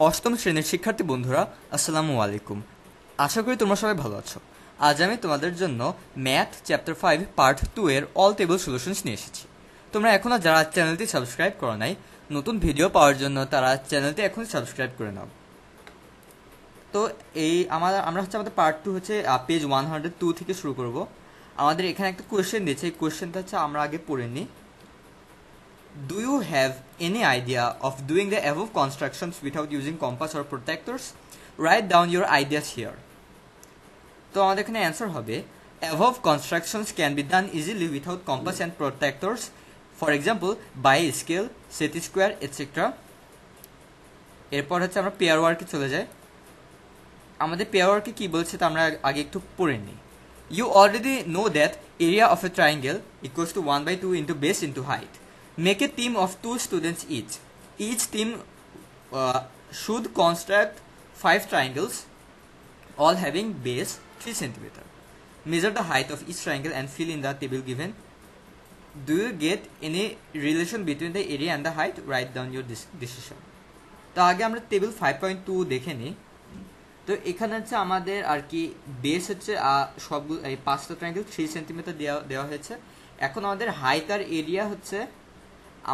অষ্টম শ্রেণীর শিক্ষার্থী বন্ধুরা, আসসালামু আলাইকুম। আশা করি তোমরা সবাই ভালো আছো। আজ আমি তোমাদের জন্য ম্যাথ চ্যাপ্টার 5 পার্ট 2 এর অল টেবল সলিউশনস নিয়ে এসেছি। তোমরা এখনো যারা চ্যানেলটি সাবস্ক্রাইব করো নাই, নতুন ভিডিও পাওয়ার জন্য তারা চ্যানেলটি এখন সাবস্ক্রাইব করে নাও। তো আমরা আমাদের পার্ট 2 হচ্ছে পেজ 102 থেকে শুরু করব। আমাদের এখানে একটা কোয়েশ্চেন দিয়েছে। এই কোয়েশ্চেনটা হচ্ছে আমরা আগে পড়ে নিই। Do you have any idea of doing the above constructions without using compass or protectors? Write down your ideas here. তো আমাদের এখানে অ্যান্সার হবে above constructions can be done easily without compass and protectors. For example, by scale, set square, etc. এরপর হচ্ছে আমরা pair ওয়ার্কে চলে যাই। আমাদের পেয়ার ওয়ার্কে কি বলছে তা আমরা আগে একটু পড়ে নিই। You already know that area of a triangle equals to 1/2 into base into height. Make a team of 2 students each. Each team should construct 5 triangles, all having base 3 cm. Measure the height of each triangle and fill in the table given. Do you get any relation between the area and the height? Write down your decision. তো আগে আমরা table 5.2 দেখে নিই। তো এখানে হচ্ছে আমাদের আর কি বেস হচ্ছে সবগুলো এই 5টা ট্রায়াঙ্গেল 3 সেন্টিমিটার দেওয়া হয়েছে। এখন আমাদের হাইট আর এরিয়া হচ্ছে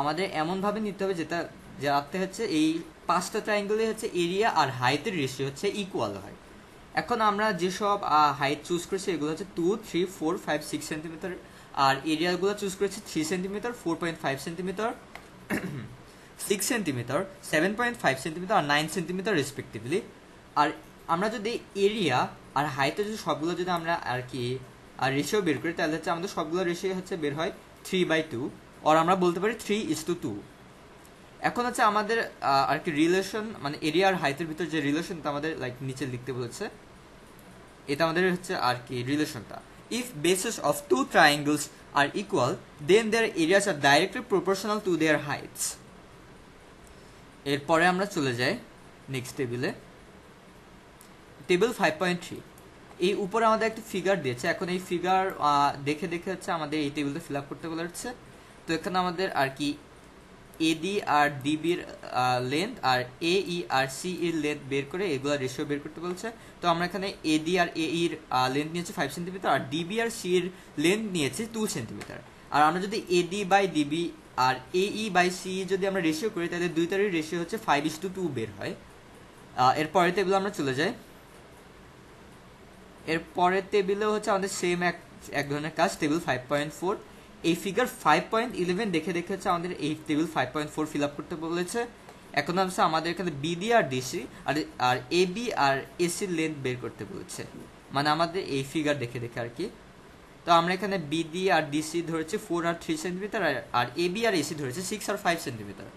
আমাদের এমনভাবে নিতে হবে যাতে হচ্ছে এই 5টা ট্রায়াঙ্গেলে হচ্ছে এরিয়া আর হাইটের রেশিও হচ্ছে ইকুয়াল হয়। এখন আমরা যেসব হাইট চুজ করেছি এগুলো হচ্ছে 2, 3, 4, 5, 6 সেন্টিমিটার, আর এরিয়াগুলো চুজ করেছি 3 সেন্টিমিটার, 4.5 সেন্টিমিটার, 6 সেন্টিমিটার, 7.5 সেন্টিমিটার আর 9 সেন্টিমিটার রেসপেক্টিভলি। আর আমরা যদি এরিয়া আর হাইটে যদি সবগুলো যদি আমরা আর কি রেশিও বের করি তাহলে হচ্ছে আমাদের সবগুলো রেশিও হচ্ছে বের হয় 3/2, আর আমরা বলতে পারি 3:2। এখন হচ্ছে আমাদের আর কি রিলেশন মানে এরিয়া আর হাইটের ভিতর যে রিলেশনটা আমাদের লাইক নিচে লিখতে বলেছে, এটা আমাদের হচ্ছে আর কি রিলেশনটা। If bases of 2 triangles are equal, then their areas are directly proportional to their heights. এরপরে আমরা চলে যাই নেক্সট টেবিলে, টেবিল 5.3। এই উপরে আমাদের একটা ফিগার দিয়েছে। এখন এই ফিগার দেখে দেখে হচ্ছে আমাদের এই টেবিলটা ফিল আপ করতে বলেছে। তো এখানে আমাদের আর কি এডি আর ডিবির লেন্থ আর এই আর সি এর লেন্থ বের করে এগুলো রেশিও বের করতে বলছে। তো আমরা এখানে এডি আর এর লেন্থ নিয়েছি 5 সেন্টিমিটার, আর ডিবি আর সি এর লেন্থ নিয়েছি 2 সেন্টিমিটার। আর আমরা যদি এডি বাই ডিবি আর এই বাই সি যদি আমরা রেশিও করি তাহলে দুইটারই রেশিও হচ্ছে 5:2 বের হয়। এরপরের টেবিলে আমরা চলে যাই। এর পরের টেবিলে হচ্ছে আমাদের সেম এক ধরনের কাজ, টেবিল 5.4। এই ফিগার 5.11 দেখে দেখে হচ্ছে আমাদের এই টেবিল 5.4 ফিল আপ করতে বলেছে। এখন হচ্ছে আমাদের এখানে বিডি আর ডিসি আর এবি আর এসির লেন্থ বের করতে বলেছে, মানে আমাদের এই ফিগার দেখে দেখে আর কি। তো আমরা এখানে বিডি আর ডিসি ধরেছি 4 আর 3 সেন্টিমিটার, আর এবি আর এসি ধরেছে 6 আর 5 সেন্টিমিটার।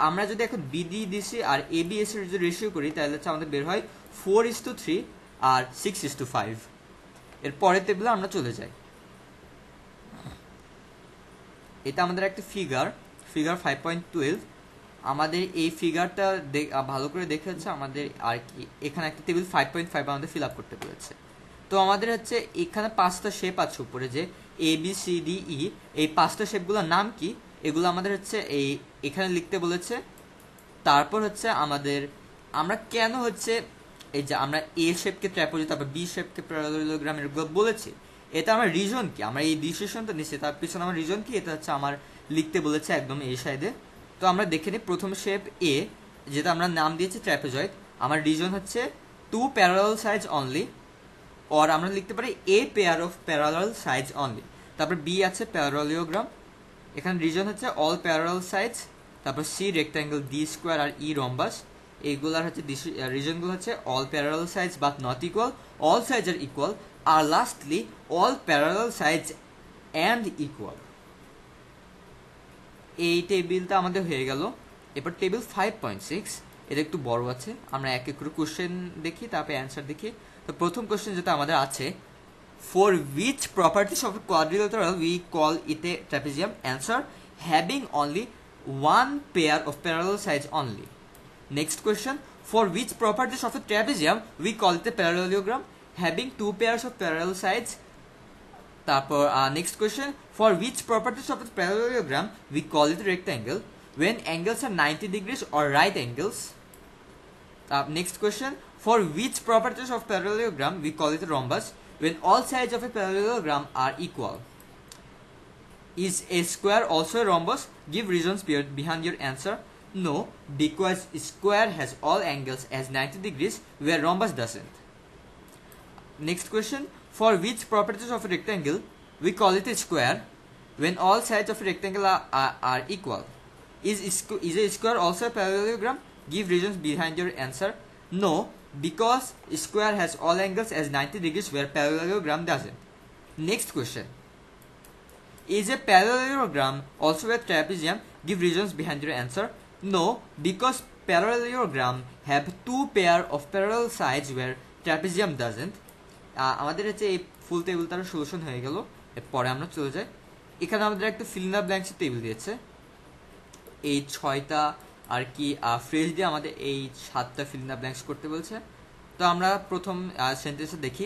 আমরা যদি এখন বিডি ডিসি আর এবি এসির যদি রেশিও করি তাহলে হচ্ছে আমাদের বের হয় 4:3 আর 6:5। এর পরের টেবিলে আমরা চলে যাই। এটা আমাদের একটা ফিগার 5.12। আমাদের এই ফিগারটা ভালো করে দেখে হচ্ছে আমাদের আর কি এখানে একটা টেবিল 5.5 আমাদের ফিল আপ করতে বলেছে। তো আমাদের হচ্ছে এখানে 5টা শেপ আছে উপরে, যে A B C D E, এই 5টা শেপগুলোর নাম কি এগুলো আমাদের হচ্ছে এখানে লিখতে বলেছে। তারপর হচ্ছে আমরা কেন হচ্ছে এই যে আমরা এ শেপকে ট্র্যাপেজয়েড তারপর বি শেপকে প্যারালেলোগ্রাম এগুলো বলেছি, এটা আমার রিজন কি, আমরা এই ডিসিশনটা নিচ্ছি তার পিছনে আমার রিজন কি, এটা হচ্ছে আমার লিখতে বলেছে একদম এই সাইডে। তো আমরা দেখে নিই প্রথম শেপ এ, যেটা আমরা নাম দিয়েছি ট্র্যাপেজয়েড। আমার রিজন হচ্ছে 2 প্যারালাল সাইডস অনলি, আর আমরা লিখতে পারি a pair of parallel sides only. তারপর বি আছে প্যারালেলোগ্রাম, এখানে রিজন হচ্ছে অল প্যারালাল সাইডস। তারপর সি রেক্ট্যাঙ্গেল, ডি স্কোয়ার আর ই রম্বাস। এইগুলার হচ্ছে রিজনগুলো হচ্ছে all parallel sides but not equal, all sides are equal, আর lastly all parallel sides and equal. এই টেবিলটা আমাদের হয়ে গেল। এবার টেবিল 5.6, এটা একটু বড় আছে। আমরা এক এক করে কোশ্চেন দেখি তারপরে অ্যান্সার দেখি। তো প্রথম কোশ্চেন যেটা আমাদের আছে, for which properties of a quadrilateral we call it a trapezium? Answer, having only one pair of parallel sides only. Next question, for which properties of a trapezium we call it a parallelogram? Having 2 pairs of parallel sides. তারপর next question, for which properties of a parallelogram we call it a rectangle? When angles are 90 degrees or right angles. Next question, for which properties of parallelogram we call it a rhombus when all sides of a parallelogram are equal? Is a square also a rhombus? Give reasons behind your answer. No, because square has all angles as 90 degrees where rhombus doesn't. Next question, for which properties of a rectangle we call it a square when all sides of a rectangle are equal? Is a square also a parallelogram? Give reasons behind your answer. No, because square has all angles as 90 degrees where parallelogram doesn't. Next question, is a parallelogram also a trapezium? Give reasons behind your answer. No, because parallelogram have two pair of parallel sides where trapezium doesn't. আমাদের হচ্ছে এই ফুল টেবিলটার solution হয়ে গেল। এরপরে আমরা চলে যাই, এখানে আমাদের একটা fill in the blanks table দিয়েছে। এই 6টা আর কি ফ্রেজ দিয়ে আমাদের এই 7টা ফিল ইন দ্য ব্ল্যাঙ্কস করতে বলছে। তো আমরা প্রথম সেন্টেন্সে দেখি,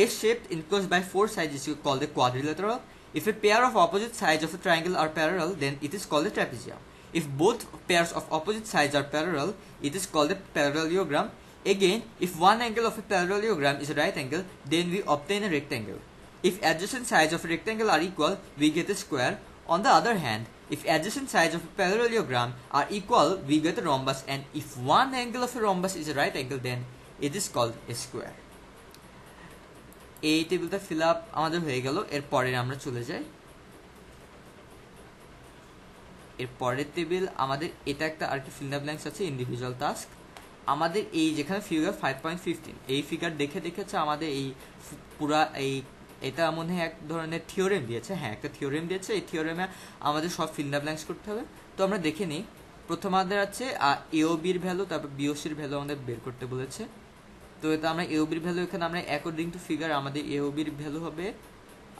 a shape enclosed by 4 sides is called a quadrilateral. If a pair of opposite sides of a triangle are parallel, then it is called a trapezium. If both pairs of opposite sides are parallel, it is called a parallelogram. Again, if one angle of a parallelogram is a right angle, then we obtain a rectangle. If adjacent sides of a rectangle are equal, we get a square. On the other hand, if adjacent sides of a parallelogram are equal, we get a rhombus, and if one angle of a rhombus is a right angle, then it is called a square. এই টেবিলটা fill up আমাদের হয়ে গেল। এরপরে আমরা চলে যাই, এর পরের টেবিল আমাদের এটা একটা আর কি ফিল ইন দ্য ব্ল্যাঙ্কস আছে, ইন্ডিভিজুয়াল টাস্ক। আমাদের এই যেখানে ফিগার 5.15 এই ফিগার দেখেছে আমাদের এই পুরা এটা মনে হয় এক ধরনের থিওরেম দিয়েছে। হ্যাঁ, একটা থিওরেম দিয়েছে। এই থিওরেমে আমাদের সব ফিল ইন দ্য ব্ল্যাঙ্কস করতে হবে। তো আমরা দেখে নিই, প্রথম আমাদের আছে এওবির ভ্যালু, তারপর বিওসির ভ্যালু আমাদের বের করতে বলেছে। তো এটা আমরা এওবির ভ্যালু এখানে আমরা অ্যাকর্ডিং টু ফিগার আমাদের এওবির ভ্যালু হবে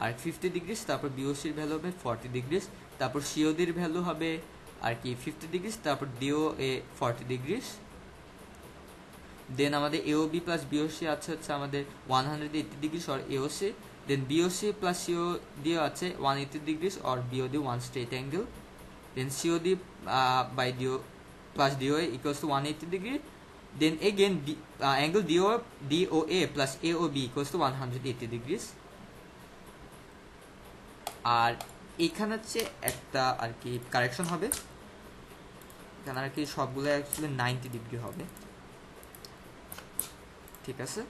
আর 50 ডিগ্রিস, তারপর বিওসির ভ্যালু হবে 40 ডিগ্রিস, তারপর সিওডির ভ্যালু হবে আর কি 50 ডিগ্রিস, তারপর ডিও এ 40 ডিগ্রিস। দেন আমাদের এওবি প্লাস বিওসি আছে হচ্ছে আমাদের 180 degrees or AOC. Then BOC plus COD আছে 180 degrees or BOD 1 straight angle. Then COD by DO plus DOA equals to 180 degree. Then again angle DOA plus AOB equals to 180 degrees. আর এখানে হচ্ছে একটা আর কি correction হবে, এখানে আর কি সবগুলো actually 90 degree হবে। ঠিক আছে,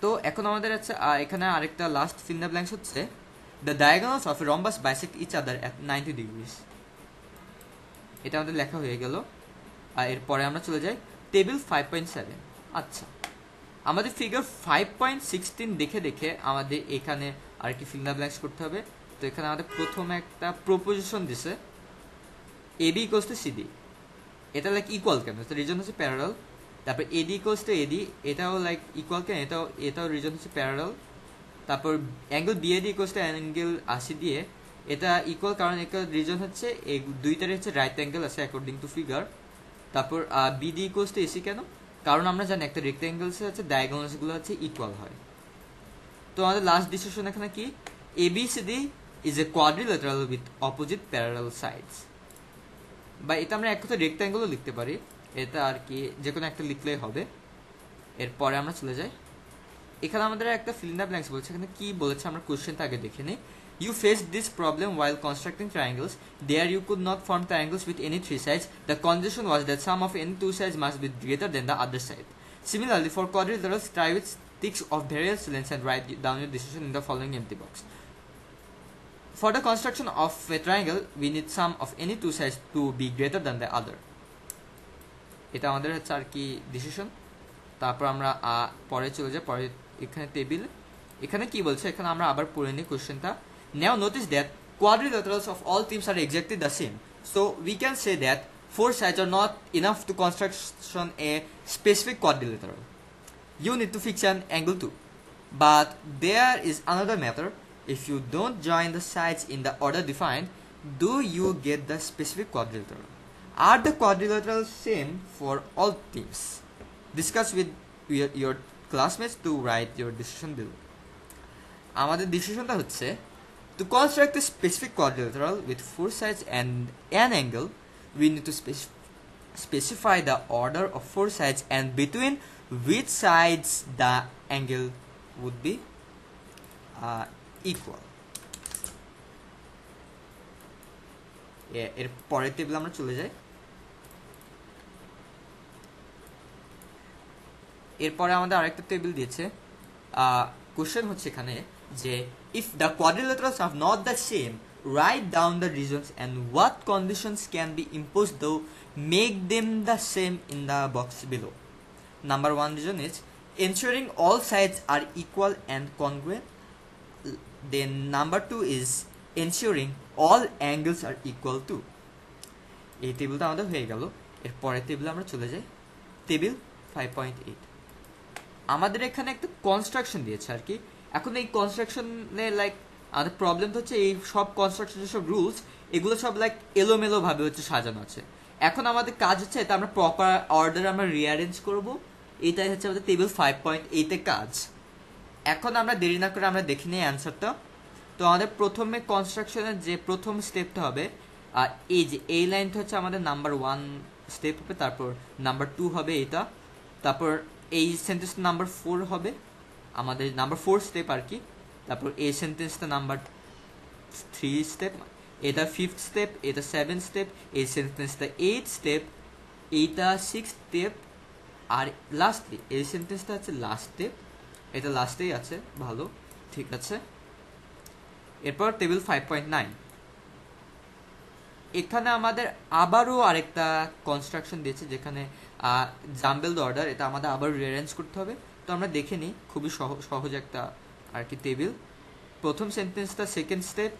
তো এখন আমাদের আছে এখানে আরেকটা last fill in the blanks হচ্ছে the diagonals of a rhombus bisect each other at 90 degrees. এটা আমাদের লেখা হয়ে গেল। আর এরপরে আমরা চলে যাই টেবিল 5.7। আচ্ছা, আমাদের ফিগার 5.16 দেখে আমাদের এখানে আর কি ফিল ইন দ্য ব্ল্যাঙ্কস করতে হবে। তো এখানে আমাদের প্রথমে একটা প্রপোজিশন দিছে AB ইকুয়ালস টু CD। এটা লাইক ইকুয়াল কেন? তো রিজন হচ্ছে প্যারালাল। তারপর AD ইকুয়ালস টু AD, এটাও লাইক ইকুয়াল কেন? এটাও রিজন হচ্ছে প্যারালাল। তারপর angle BAD equals to angle AC দিয়ে, এটা ইকুয়াল কারণ এটা রিজন হচ্ছে এই দুইটার হচ্ছে রাইট অ্যাঙ্গেল আছে অ্যাকর্ডিং টু ফিগার। তারপর BD ইকুয়ালস টু AC কেন? কারণ আমরা জানি একটা রেক্ট্যাঙ্গেলস আছে ডায়াগোনালসগুলো হচ্ছে ইকুয়াল হয়। তো আমাদের লাস্ট ডিসিশন এখানে কি? ABCD is a quadrilateral with opposite parallel sides. বা এটা আমরা এক কথা রেক্ট্যাঙ্গেলও লিখতে পারি, এটা আর কি যে কোনো একটা লিখলেই হবে। এরপরে আমরা চলে যাই, এখানে আমাদের একটা ফিল ইন দ্য ব্ল্যাঙ্কস বলছে। এখানে কি বলেছে আমরা কোশ্চেনটা আগে দেখে নিই। You faced this problem while constructing triangles. There you could not form triangles with any three sides. The condition was that sum of any two sides must be greater than the other side. Similarly, for quadrilaterals, try with sticks of various lengths and write down your decision in the following empty box. For the construction of a triangle, we need sum of any two sides to be greater than the other. এটা আমাদের হচ্ছে আর কি decision. তারপর আমরা পরে চলে যাই, পরে এখানে টেবিল। এখানে কি বলছে এখানে আমরা আবার পড়ে নিই কোশ্চেনটা। Now notice that quadrilaterals of all teams are exactly the same. So we can say that 4 sides are not enough to construct a specific quadrilateral. You need to fix an angle too. But there is another matter. If you don't join the sides in the order defined, do you get the specific quadrilateral? Are the quadrilaterals same for all teams? Discuss with your classmates to write your decision below. আমাদের ডিসিশনটা হচ্ছে to construct a specific quadrilateral with 4 sides and an angle, we need to specify the order of 4 sides and between which sides the angle would be equal. এর পরের table আমরা চলে যাই। এরপরে আমাদের আরেকটা টেবিল দিয়েছে। কোশ্চেন হচ্ছে এখানে যে if the quadrilaterals are not the same, write down the reasons and what conditions can be imposed to make them the same in the box below. Number 1 reason is ensuring all sides are equal and congruent. Then number 2 is ensuring all angles are equal to. এই টেবিলটা আমাদের হয়ে গেল। এর পরের টেবিলে আমরা চলে যাই। টেবিল 5.8 আমাদের এখানে একটা কনস্ট্রাকশন দিয়েছে আর কি। এখন এই কনস্ট্রাকশনে লাইক আমাদের প্রবলেম হচ্ছে এই সব কনস্ট্রাকশনের সব রুলস এগুলো সব লাইক এলোমেলো ভাবে হচ্ছে সাজানো আছে। এখন আমাদের কাজ হচ্ছে এটা আমরা প্রপার অর্ডারে আমরা রিঅ্যারেঞ্জ করব। এটাই হচ্ছে আমাদের টেবিল 5.8 এর কাজ। এখন আমরা দেরি না করে আমরা দেখে নিই অ্যান্সারটা। তো আমাদের প্রথমে কনস্ট্রাকশনের যে প্রথম স্টেপটা হবে এই যে এই লাইনটা হচ্ছে আমাদের নাম্বার 1 স্টেপ হবে, তারপর নাম্বার 2 হবে এটা, তারপর এই সেন্টেন্সটা নাম্বার 4 হবে আমাদের নাম্বার 4 স্টেপ আর কি, তারপর এই সেন্টেন্সটা নাম্বার 3 স্টেপ, এটা 5th স্টেপ, এটা 7th স্টেপ, এই সেন্টেন্সটা 8th স্টেপ, এইটা 6th স্টেপ, আর লাস্টলি এই সেন্টেন্সটা হচ্ছে লাস্ট স্টেপ। এটা লাস্টেই আছে, ভালো, ঠিক আছে। এরপর টেবিল 5.9 এখানে আমাদের আবারও আরেকটা কনস্ট্রাকশন দিয়েছে যেখানে জাম্বেলড অর্ডার, এটা আমাদের আবার রিঅ্যারেঞ্জ করতে হবে। তো আমরা দেখে নিই, খুবই সহজ একটা আর কি টেবিল। প্রথম সেন্টেন্সটা 2nd স্টেপ,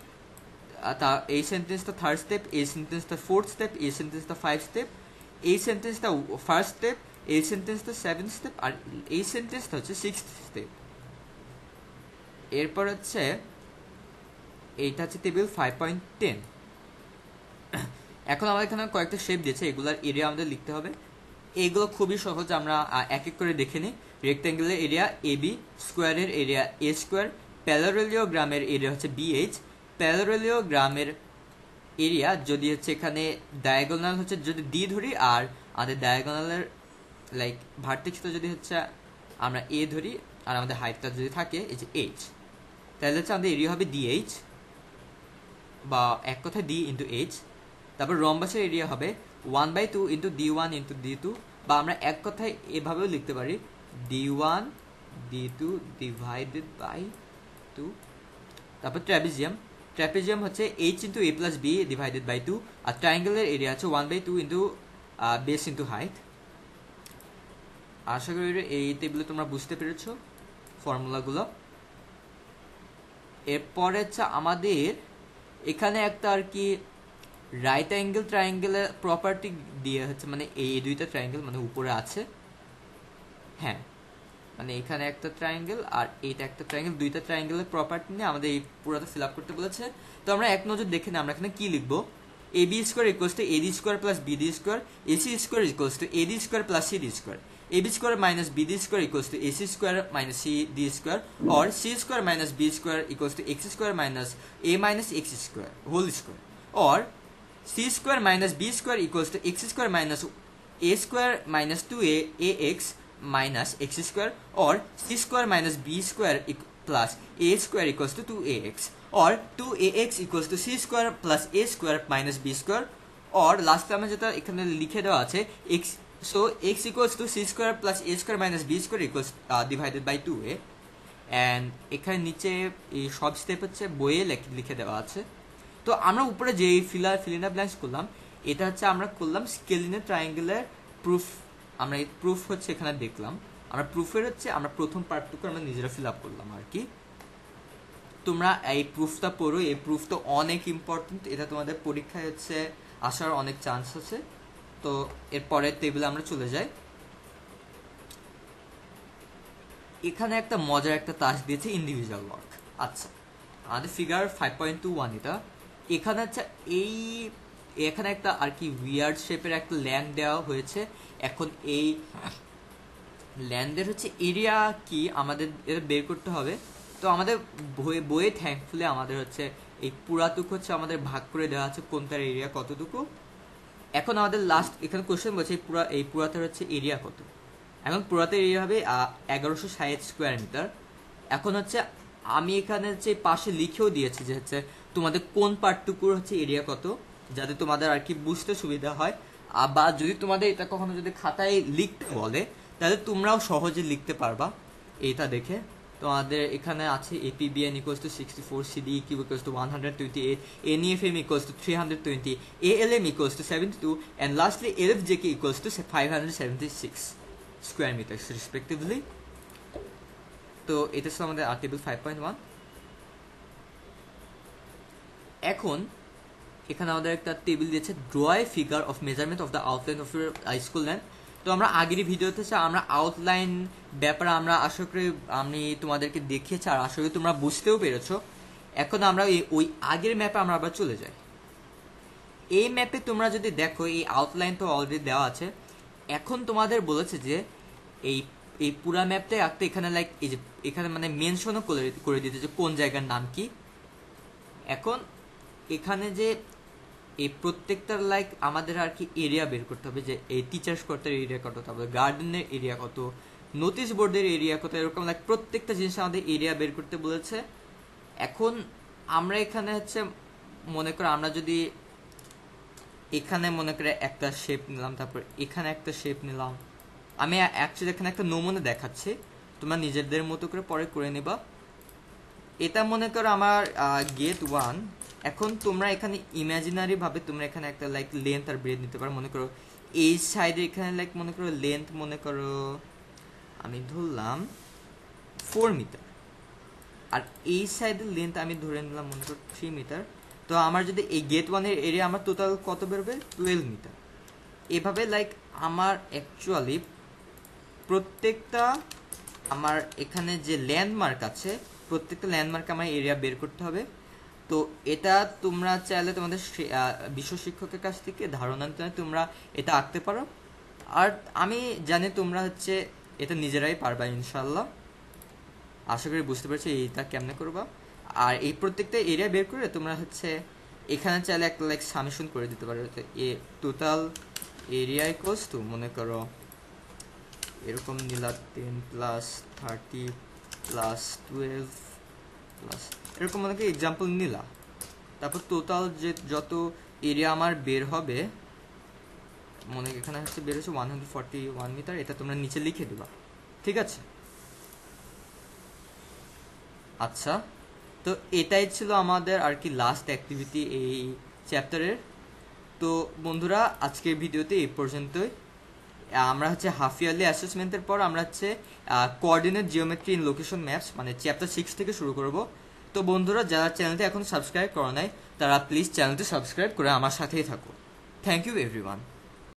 এই সেন্টেন্সটা 3rd স্টেপ, এই সেন্টেন্সটা 4th স্টেপ, এই সেন্টেন্সটা 5th স্টেপ, এই সেন্টেন্সটা 1st স্টেপ, এই সেন্টেন্সটা 7th স্টেপ, আর এই সেন্টেন্সটা হচ্ছে 6th স্টেপ। এরপর হচ্ছে এইটা হচ্ছে টেবিল 5.10। এখন আমাদের এখানে কয়েকটা শেপ দিয়েছে, এগুলার এরিয়া আমাদের লিখতে হবে। এগুলো খুবই সহজ, আমরা এক এক করে দেখে নিই। রেক্ট্যাঙ্গেলের এরিয়া AB, স্কোয়ারের এরিয়া A স্কোয়ার, প্যারালেলোগ্রামের এরিয়া হচ্ছে BH। প্যারালেলোগ্রামের এরিয়া যদি হচ্ছে এখানে ডায়াগোনাল হচ্ছে যদি D ধরি, আর আমাদের ডায়াগোনালের লাইক ভার্টেক্সটা যদি হচ্ছে আমরা A ধরি, আর আমাদের হাইটটা যদি থাকে এই যে H, তাহলে হচ্ছে আমাদের এরিয়া হবে DH, বা এক কথায় D ইন্টু H। তারপর রম্বাসের এরিয়া হবে 1/2 ইন্টু D1 ইন্টু D2, বা আমরা এক কথায় এভাবেও লিখতে পারি D1 D2 ডিভাইডেড বাই 2। তারপর ট্র্যাপিজিয়াম হচ্ছে H into A plus B divided by 2, আর ট্রায়াঙ্গেলের এরিয়া হচ্ছে 1/2 ইন্টু বেস ইন্টু হাইট। আশা করি এই টেবিলে তোমরা বুঝতে পেরেছো ফর্মুলাগুলো। এরপরে হচ্ছে আমাদের এখানে একটা আর কি রাইট অ্যাঙ্গেল ট্রায়াঙ্গেলের প্রপার্টি দিয়ে হচ্ছে, মানে এই দুইটা ট্রায়াঙ্গেল মানে উপরে আছে, হ্যাঁ, মানে এখানে একটা ট্রায়াঙ্গেল আর এইটা একটা ট্রায়াঙ্গেল, দুইটা ট্রায়াঙ্গেলের প্রপার্টি নিয়ে আমাদের এই পুরোটা ফিল আপ করতে বলেছে। তো আমরা এক নজর দেখে নিই আমরা এখানে কি লিখবো। AB square equals to AD square plus BD square, AC square equals to AD square plus CD square, AB square minus BD square equals to AC square minus CD square, or C square minus B square equals to X square minus A minus X square whole square, or C square minus B square equals to X square minus A square minus 2A AX minus X square, or C square minus B square plus A square equals to 2AX, or 2AX equals to C square plus A square minus B square, or last time যেটা এখানে লিখে দেওয়া আছে X, so X equals to C square plus A square minus B square equals divided by 2A, and এখানে নিচে এই সব step হচ্ছে বইয়ে লিখে দেওয়া আছে। তো আমরা উপরে যে ফিলিনা ব্ল্যাঙ্কস করলাম, এটা হচ্ছে আমরা করলাম স্কেলিনের ট্রায়াঙ্গেলের প্রুফ। আমরা এই প্রুফ হচ্ছে এখানে দেখলাম, আমরা প্রুফের হচ্ছে আমরা প্রথম পার্টটুকু আমরা নিজেরা ফিল আপ করলাম আর কি। তোমরা এই প্রুফটা পড়ো, এই প্রুফটা অনেক ইম্পর্টেন্ট, এটা তোমাদের পরীক্ষায় হচ্ছে আসার অনেক চান্স আছে। তো এরপরের টেবিলে আমরা চলে যাই। এখানে একটা মজার একটা টাস্ক দিয়েছে, ইন্ডিভিজুয়াল ওয়ার্ক। আচ্ছা, আমাদের ফিগার 5.21 এটা। এখানে হচ্ছে এখানে একটা আর কি উইয়ার্ড শেপের একটা ল্যান্ড দেওয়া হয়েছে। এখন এই ল্যান্ডের হচ্ছে এরিয়া কি আমাদের এটা বের করতে হবে। তো আমাদের বইয়ে থ্যাঙ্কফুলি আমাদের হচ্ছে এই পুরাটুকু হচ্ছে আমাদের ভাগ করে দেওয়া আছে কোনটার এরিয়া কতটুকু। এখন আমাদের লাস্ট এখানে কোশ্চেন বলছে এই পুরাতের হচ্ছে এরিয়া কত। এখন পুরাতের এরিয়া হবে 1160 স্কোয়ার মিটার। এখন হচ্ছে আমি এখানে হচ্ছে পাশে লিখেও দিয়েছি যে হচ্ছে তোমাদের কোন পার্টটুকুর হচ্ছে এরিয়া কত, যাতে তোমাদের আর কি বুঝতে সুবিধা হয়। বা যদি তোমাদের এটা কখনো যদি খাতায় লিখতে বলে তাহলে তোমরাও সহজে লিখতে পারবা এটা দেখে। তোমাদের এখানে আছে APBN equals to 64, CDEQ equals to 128, NEFM equals to 320, ALM equals to 72, and lastly LFJK equals to 576 square meters respectively. তো এটা ছিল আমাদের আর্টিকেল 5.1। এখন এখানে আমাদের একটা টেবিল দিয়েছে, draw A figure of measurement of the outline of your school land. তো আমরা আগের ভিডিওতে আমরা আউটলাইন ব্যাপারে আমরা আশা করি আমি তোমাদেরকে দেখিয়েছি আর আশা করি তোমরা বুঝতেও পেরেছো। এখন আমরা ওই আগের ম্যাপে আমরা আবার চলে যাই। এই ম্যাপে তোমরা যদি দেখো এই আউটলাইন তো অলরেডি দেওয়া আছে। এখন তোমাদের বলেছে যে এই পুরা ম্যাপটাই আঁকতে এখানে লাইক এই যে এখানে মানে মেনশনও করে দিতে যে কোন জায়গার নাম কি। এখন এখানে যে এই প্রত্যেকটার লাইক আমাদের আর কি এরিয়া বের করতে হবে, যে এই টিচার্স কোয়ার্টারের এরিয়া কত, তারপরে গার্ডেনের এরিয়া কত, নোটিশ বোর্ডের এরিয়া কত, এরকম লাইক প্রত্যেকটা জিনিস আমাদের এরিয়া বের করতে বলেছে। এখন আমরা এখানে হচ্ছে মনে করো আমরা যদি এখানে মনে করে একটা শেপ নিলাম, তারপর এখানে একটা শেপ নিলাম। আমি অ্যাকচুয়ালি এখানে একটা নমুনা দেখাচ্ছি, তোমরা নিজেদের মতো করে পরে করে নিবা। এটা মনে করো আমার গেট 1। এখন তোমরা এখানে ইমাজিনারি ভাবে তোমরা এখানে একটা লাইক লেন্থ আর ব্রেড নিতে পারো। মনে করো এই সাইডে এখানে লাইক মনে করো লেন্থ মনে করো আমি ধরলাম 4 মিটার, আর এই সাইডের লেন্থ আমি ধরে নিলাম মনে করো 3 মিটার। তো আমার যদি এই গেট 1 এর এরিয়া আমার টোটাল কত বেরোবে, 12 মিটার। এভাবে লাইক আমার অ্যাকচুয়ালি প্রত্যেকটা আমার এখানে যে ল্যান্ডমার্ক আছে প্রত্যেকটা ল্যান্ডমার্ক আমার এরিয়া বের করতে হবে। তো এটা তোমরা চাইলে তোমাদের বিশ্ব শিক্ষকের কাছ থেকে ধারণা নিতে তোমরা এটা আঁকতে পারো। আর আমি জানি তোমরা হচ্ছে এটা নিজেরাই পারবা ইনশাল্লাহ। আশা করি বুঝতে পারছি এইটা কেমনে করবা। আর এই প্রত্যেকটা এরিয়া বের করে তোমরা হচ্ছে এখানে চাইলে একটা লাইক সামেশন করে দিতে পারো। এ টোটাল এরিয়া ইকুয়ালস টু মনে করো এরকম নিলা 10 প্লাস 30 প্লাস 12 প্লাস এরকম মনে করি এক্সাম্পল নিলা। তারপর টোটাল যে যত এরিয়া আমার বের হবে মনে এখানে হচ্ছে বের হচ্ছে 141 মিটার। এটা তোমরা নিচে লিখে দিবা, ঠিক আছে? আচ্ছা, তো এটাই ছিল আমাদের আর কি লাস্ট অ্যাক্টিভিটি এই চ্যাপ্টারের। তো বন্ধুরা আজকের ভিডিওতে এই পর্যন্তই। আমরা হচ্ছে হাফ ইয়ারলি অ্যাসেসমেন্টের পর আমরা হচ্ছে coordinate geometry in location maps মানে চ্যাপ্টার 6 থেকে শুরু করব। তো বন্ধুরা যারা চ্যানেলটি এখন সাবস্ক্রাইব করো নাই তারা প্লিজ চ্যানেলটি সাবস্ক্রাইব করে আমার সাথেই থাকো। Thank you everyone.